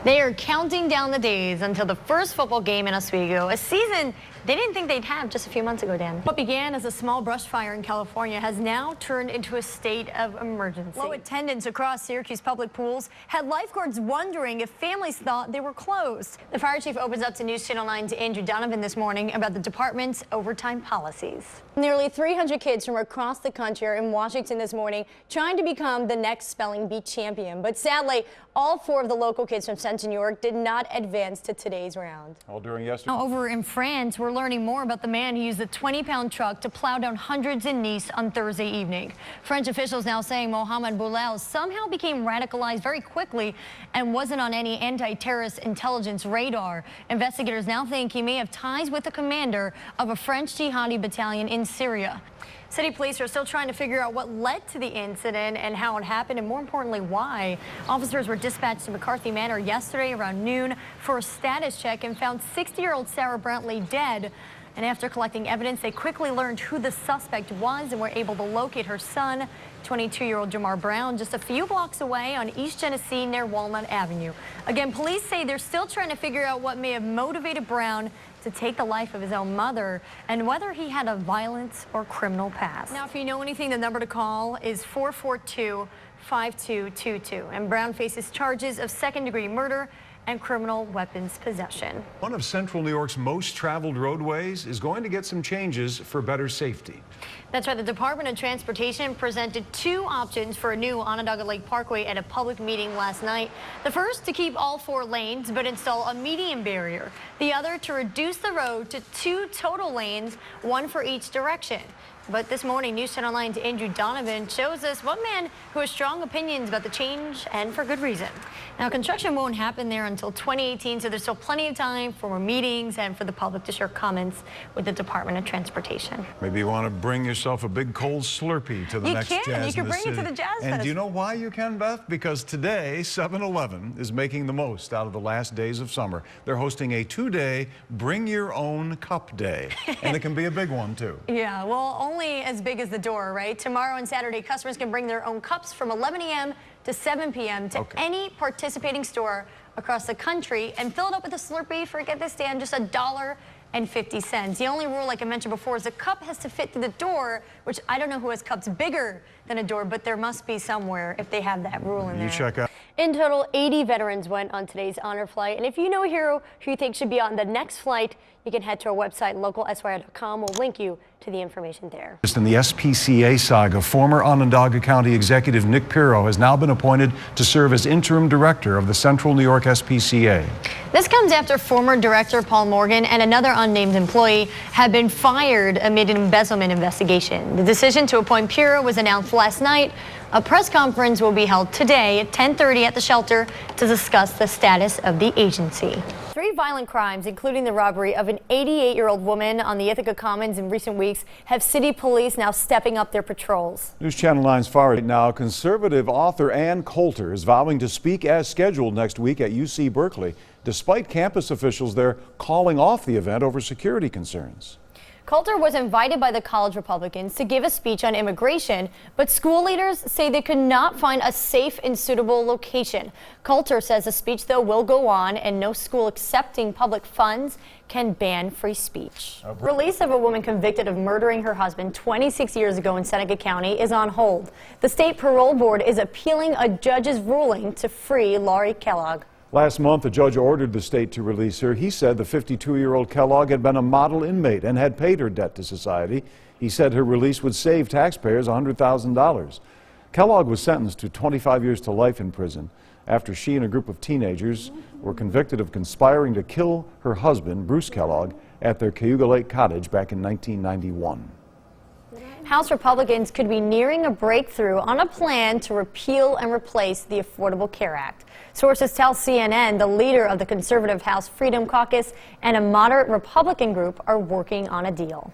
They are counting down the days until the first football game in Oswego, a season they didn't think they'd have just a few months ago, Dan. What began as a small brush fire in California has now turned into a state of emergency. Low attendance across Syracuse public pools had lifeguards wondering if families thought they were closed. The fire chief opens up to News Channel 9's Andrew Donovan this morning about the department's overtime policies. Nearly 300 kids from across the country are in Washington this morning trying to become the next spelling bee champion. But sadly, all 4 of the local kids from Central New York did not advance to today's round. All during yesterday. Now, over in France, we're learning more about the man who used a 20-pound truck to plow down hundreds in Nice on Thursday evening. French officials now saying Mohamed Boulel somehow became radicalized very quickly and wasn't on any anti-terrorist intelligence radar. Investigators now think he may have ties with the commander of a French jihadi battalion in Syria. City police are still trying to figure out what led to the incident and how it happened, and more importantly, why. Officers were dispatched to McCarthy Manor yesterday around noon for a status check and found 60-year-old Sarah Brantley dead. And after collecting evidence, they quickly learned who the suspect was and were able to locate her son, 22-year-old Jamar Brown, just a few blocks away on East Genesee near Walnut Avenue. Again, police say they're still trying to figure out what may have motivated Brown to take the life of his own mother and whether he had a violent or criminal past. Now, if you know anything, the number to call is 442-5222. And Brown faces charges of second-degree murder and criminal weapons possession. One of Central New York's most traveled roadways is going to get some changes for better safety. That's right. The Department of Transportation presented 2 options for a new Onondaga Lake Parkway at a public meeting last night. The first, to keep all 4 lanes but install a median barrier. The other, to reduce the road to 2 total lanes, 1 for each direction. But this morning, News Channel 9's Andrew Donovan shows us one man who has strong opinions about the change, and for good reason. Now, construction won't happen there until 2018, so there's still plenty of time for more meetings and for the public to share comments with the Department of Transportation. Maybe you want to bring yourself a big cold Slurpee to the next Jazz You can bring City. it to the Jazz Fest. And do you know why you can, Beth? Because today, 7-Eleven is making the most out of the last days of summer. They're hosting a 2-day Bring Your Own Cup Day, and it can be a big one, too. Yeah, well, only as big as the door, right? Tomorrow and Saturday, customers can bring their own cups from 11 a.m. to 7 p.m. to any participating store across the country and fill it up with a Slurpee for, get this, Dan, just $1.50. The only rule, like I mentioned before, is the cup has to fit through the door, which I don't know who has cups bigger than a door, but there must be somewhere if they have that rule in there. You check out. In total, 80 veterans went on today's honor flight. And if you know a hero who you think should be on the next flight, you can head to our website, localsy.com. We'll link you to the information there. Just in the SPCA saga, former Onondaga County Executive Nick Pirro has now been appointed to serve as interim director of the Central New York SPCA. This comes after former director Paul Morgan and another unnamed employee have been fired amid an embezzlement investigation. The decision to appoint Pirro was announced last night. A press conference will be held today at 10:30 at the shelter to discuss the status of the agency. 3 violent crimes, including the robbery of an 88-year-old woman on the Ithaca Commons in recent weeks, have city police now stepping up their patrols. News Channel 9's far right now, conservative author Ann Coulter is vowing to speak as scheduled next week at UC Berkeley, despite campus officials there calling off the event over security concerns. Coulter was invited by the college Republicans to give a speech on immigration, but school leaders say they could not find a safe and suitable location. Coulter says the speech, though, will go on, and no school accepting public funds can ban free speech. Release of a woman convicted of murdering her husband 26 years ago in Seneca County is on hold. The state parole board is appealing a judge's ruling to free Laurie Kellogg. Last month, a judge ordered the state to release her. He said the 52-year-old Kellogg had been a model inmate and had paid her debt to society. He said her release would save taxpayers $100,000. Kellogg was sentenced to 25 years to life in prison after she and a group of teenagers were convicted of conspiring to kill her husband, Bruce Kellogg, at their Cayuga Lake cottage back in 1991. House Republicans could be nearing a breakthrough on a plan to repeal and replace the Affordable Care Act. Sources tell CNN the leader of the conservative House Freedom Caucus and a moderate Republican group are working on a deal.